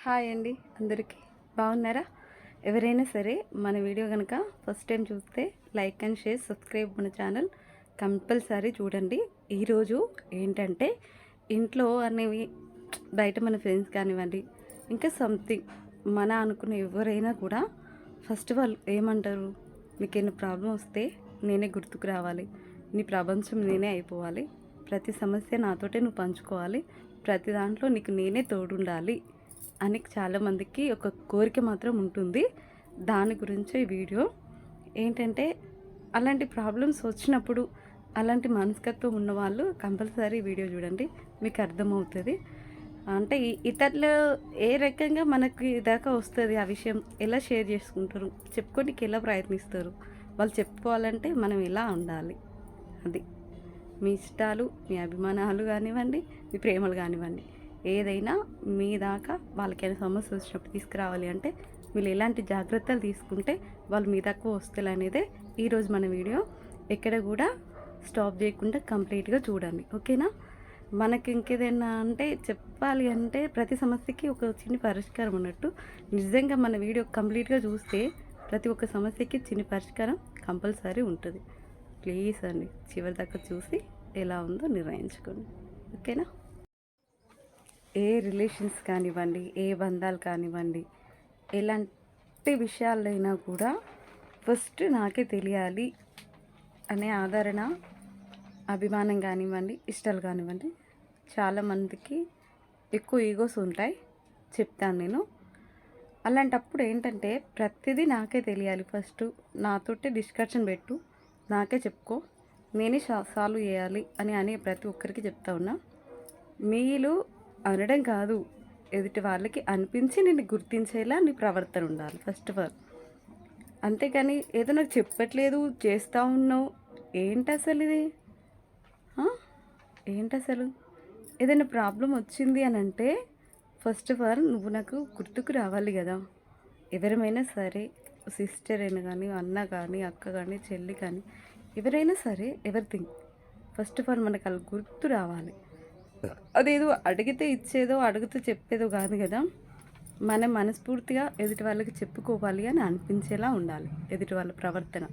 Hi అండి, అందరికీ బాగున్నారా? ఎవరైనా సరే మన వీడియో కనుక ఫస్ట్ టైం చూస్తే లైక్ అండ్ షేర్, సబ్స్క్రైబ్ మన ఛానల్ కంపల్సరీ చూడండి. ఈరోజు ఏంటంటే ఇంట్లో అనేవి బయట మన ఫ్రెండ్స్ కానివ్వండి, ఇంకా సంథింగ్ మన అనుకున్న ఎవరైనా కూడా ఫస్ట్ వాళ్ళు ఏమంటారు, మీకు ఏమైనా ప్రాబ్లం వస్తే నేనే గుర్తుకు రావాలి, నీ ప్రపంచం నేనే అయిపోవాలి, ప్రతి సమస్య నాతోటే నువ్వు పంచుకోవాలి, ప్రతి దాంట్లో నీకు నేనే తోడుండాలి అని చాలామందికి ఒక కోరిక మాత్రం ఉంటుంది. దాని గురించే ఈ వీడియో. ఏంటంటే అలాంటి ప్రాబ్లమ్స్ వచ్చినప్పుడు అలాంటి మనస్తత్వం ఉన్నవాళ్ళు కంపల్సరీ వీడియో చూడండి, మీకు అర్థమవుతుంది. అంటే ఇతరులు ఏ రకంగా మనకి దాకా వస్తుంది, ఆ విషయం ఎలా షేర్ చేసుకుంటారు, చెప్పుకోనికి ఎలా ప్రయత్నిస్తారు, వాళ్ళు చెప్పుకోవాలంటే మనం ఎలా ఉండాలి, అది మీ ఇష్టాలు, మీ అభిమానాలు కానివ్వండి, మీ ప్రేమలు కానివ్వండి, ఏదైనా మీ దాకా వాళ్ళకైనా సమస్య వచ్చినప్పుడు తీసుకురావాలి అంటే వీళ్ళు ఎలాంటి జాగ్రత్తలు తీసుకుంటే వాళ్ళు మీ దాకా వస్తారు అనేదే ఈరోజు మన వీడియో. ఎక్కడ కూడా స్టాప్ చేయకుండా కంప్లీట్గా చూడండి, ఓకేనా? మనకి ఇంకేదైనా అంటే చెప్పాలి అంటే ప్రతి సమస్యకి ఒక చిన్న పరిష్కారం ఉన్నట్టు నిజంగా మన వీడియో కంప్లీట్గా చూస్తే ప్రతి ఒక్క సమస్యకి చిన్న పరిష్కారం కంపల్సరీ ఉంటుంది. ప్లీజ్ అండి, చివరి దాకా చూసి ఎలా ఉందో నిర్ణయించుకోండి, ఓకేనా? ఏ రిలేషన్స్ కానివ్వండి, ఏ బంధాలు కానివ్వండి, ఎలాంటి విషయాలైనా కూడా ఫస్ట్ నాకే తెలియాలి అనే ఆదరణ, అభిమానం కానివ్వండి, ఇష్టాలు కానివ్వండి, చాలామందికి ఎక్కువ ఈగోస్ ఉంటాయి, చెప్తాను నేను. అలాంటప్పుడు ఏంటంటే ప్రతిదీ నాకే తెలియాలి, ఫస్ట్ నాతోటే డిస్కషన్ పెట్టు, నాకే చెప్పుకో, నేనే సాల్వ్ చేయాలి అనే ప్రతి ఒక్కరికి చెప్తా ఉన్నా. మీరు అనడం కాదు, ఎదుటి వాళ్ళకి అనిపించి నేను గుర్తించేలా నీ ప్రవర్తన ఉండాలి ఫస్ట్ ఆఫ్ ఆల్. అంతేకాని ఏదో నాకు చెప్పట్లేదు, చేస్తూ ఉన్నావు, ఏంటి అసలు ఇది? ఏంటి అసలు? ఏదైనా ప్రాబ్లం వచ్చింది అని అంటే ఫస్ట్ ఆఫ్ ఆల్ నువ్వు నాకు గుర్తుకు రావాలి కదా. ఎవరైనా సరే, సిస్టర్ అయినా కానీ, అన్న కానీ, అక్క కానీ, చెల్లి కానీ, ఎవరైనా సరే, ఎవరిథింగ్ ఫస్ట్ ఆఫ్ ఆల్ మనకు అలా గుర్తు రావాలి. అదేదో అడిగితే ఇచ్చేదో, అడుగుతూ చెప్పేదో కాదు కదా. మనం మనస్ఫూర్తిగా ఎదుటి వాళ్ళకి చెప్పుకోవాలి అని అనిపించేలా ఉండాలి ఎదుటి వాళ్ళ ప్రవర్తన.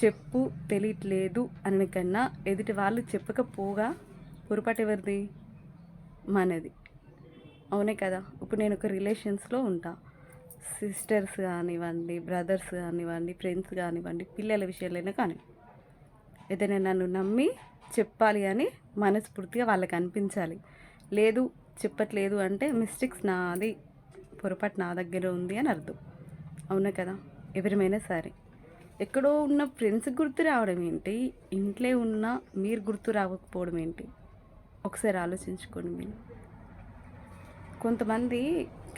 చెప్పు తెలియట్లేదు అని కన్నా ఎదుటి వాళ్ళు చెప్పకపోగా పొరపాటు ఎవరిది? మనది, అవునే కదా. ఇప్పుడు నేను ఒక రిలేషన్స్లో ఉంటా, సిస్టర్స్ కానివ్వండి, బ్రదర్స్ కానివ్వండి, ఫ్రెండ్స్ కానివ్వండి, పిల్లల విషయాలైనా కానీ ఏదైనా నన్ను నమ్మి చెప్పాలి అని మనస్ఫూర్తిగా వాళ్ళకి అనిపించాలి. లేదు చెప్పట్లేదు అంటే మిస్టేక్స్ నాది, పొరపాటు నా దగ్గర ఉంది అని అర్థం, అవునా కదా. ఎవరిమైనా సరే ఎక్కడో ఉన్న ఫ్రెండ్స్కి గుర్తు రావడం ఏంటి, ఇంట్లో ఉన్న మీరు గుర్తు రాకపోవడం ఏంటి? ఒకసారి ఆలోచించుకోండి మీరు. కొంతమంది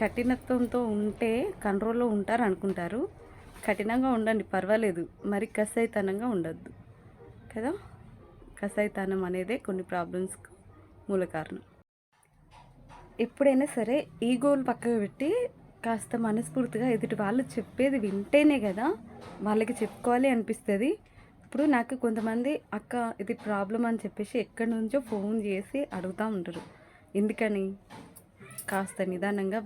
కఠినత్వంతో ఉంటే కంట్రోల్లో ఉంటారు అనుకుంటారు. కఠినంగా ఉండండి, పర్వాలేదు, మరి కసాయితనంగా ఉండద్దు కదా. కసాయితనం అనేదే కొన్ని ప్రాబ్లమ్స్కి మూల కారణం. ఎప్పుడైనా సరే ఈగోలు పక్కకు పెట్టి కాస్త మనస్ఫూర్తిగా ఎదుటి వాళ్ళు చెప్పేది వింటేనే కదా వాళ్ళకి చెప్పుకోవాలి అనిపిస్తుంది. ఇప్పుడు నాకు కొంతమంది అక్క ఇది ప్రాబ్లం అని చెప్పేసి ఎక్కడి నుంచో ఫోన్ చేసి అడుగుతూ ఉంటారు. ఎందుకని? కాస్త నిదానంగా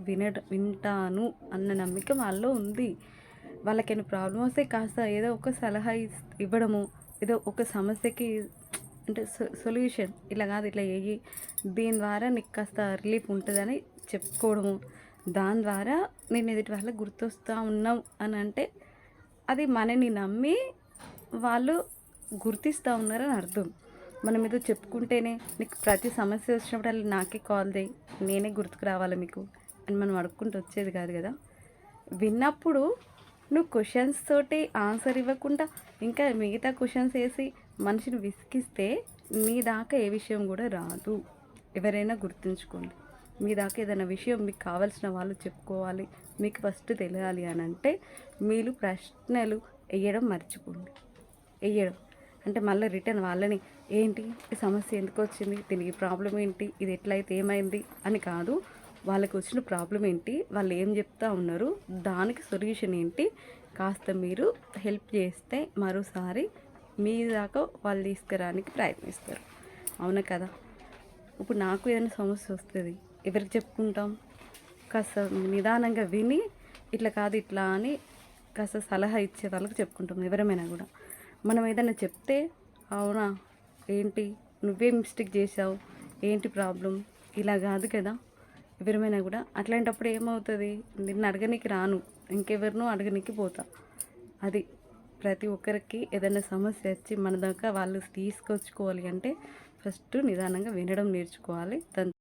వింటాను అన్న నమ్మకం వాళ్ళలో ఉంది. వాళ్ళకైనా ప్రాబ్లం వస్తే కాస్త ఏదో ఒక సలహా ఇవ్వడము, ఏదో ఒక సమస్యకి అంటే సొల్యూషన్ ఇలా కాదు, ఇట్లా చేయి, దీని ద్వారా నీకు కాస్త రిలీఫ్ ఉంటుందని చెప్పుకోవడము, దాని ద్వారా నేను ఎదుటి వాళ్ళకి గుర్తొస్తూ ఉన్నావు అని అంటే అది మనని నమ్మి వాళ్ళు గుర్తిస్తూ ఉన్నారని అర్థం. మనం ఏదో చెప్పుకుంటేనే నీకు ప్రతి సమస్య వచ్చినప్పుడు అలా నాకే కాల్ చేయి, నేనే గుర్తుకు రావాలి మీకు అని మనం అడుక్కుంటూ వచ్చేది కాదు కదా. విన్నప్పుడు నువ్వు క్వశ్చన్స్ తోటి ఆన్సర్ ఇవ్వకుండా ఇంకా మిగతా క్వశ్చన్స్ వేసి మనిషిని విసిగిస్తే మీ దాకా ఏ విషయం కూడా రాదు. ఎవరైనా గుర్తుంచుకోండి, మీ దాకా ఏదైనా విషయం మీకు కావాల్సిన వాళ్ళు చెప్పుకోవాలి, మీకు ఫస్ట్ తెలియాలి అని అంటే మీరు ప్రశ్నలు వేయడం మర్చిపోండి. వేయడం అంటే మళ్ళీ రిటర్న్ వాళ్ళని ఏంటి ఈ సమస్య ఎందుకు వచ్చింది, దీనికి ప్రాబ్లం ఏంటి, ఇది ఎట్లయితే ఏమైంది అని కాదు. వాళ్ళకి వచ్చిన ప్రాబ్లం ఏంటి, వాళ్ళు ఏం చెప్తా ఉన్నారు, దానికి సొల్యూషన్ ఏంటి, కాస్త మీరు హెల్ప్ చేస్తే మరోసారి మీ దాకా వాళ్ళు తీసుకురానికి ప్రయత్నిస్తారు, అవునా కదా. ఇప్పుడు నాకు ఏదైనా సమస్య వస్తుంది, ఎవరికి చెప్పుకుంటాం? కాస్త నిదానంగా విని ఇట్లా కాదు ఇట్లా అని కాస్త సలహా ఇచ్చే వాళ్ళకి చెప్పుకుంటాం ఎవరమైనా కూడా. మనం ఏదైనా చెప్తే అవునా ఏంటి నువ్వే మిస్టేక్ చేసావు ఏంటి ప్రాబ్లం ఇలా కాదు కదా ఎవరమైనా కూడా. అట్లాంటప్పుడు ఏమవుతుంది, నిన్ను అడగనీకి రాను ఇంకెవరినో అడగనీకి పోతా. అది ప్రతి ఒక్కరికి ఏదైనా సమస్య వచ్చి మన దాకా వాళ్ళు తీసుకొచ్చుకోవాలి అంటే ఫస్ట్ నిదానంగా వినడం నేర్చుకోవాలి. దాని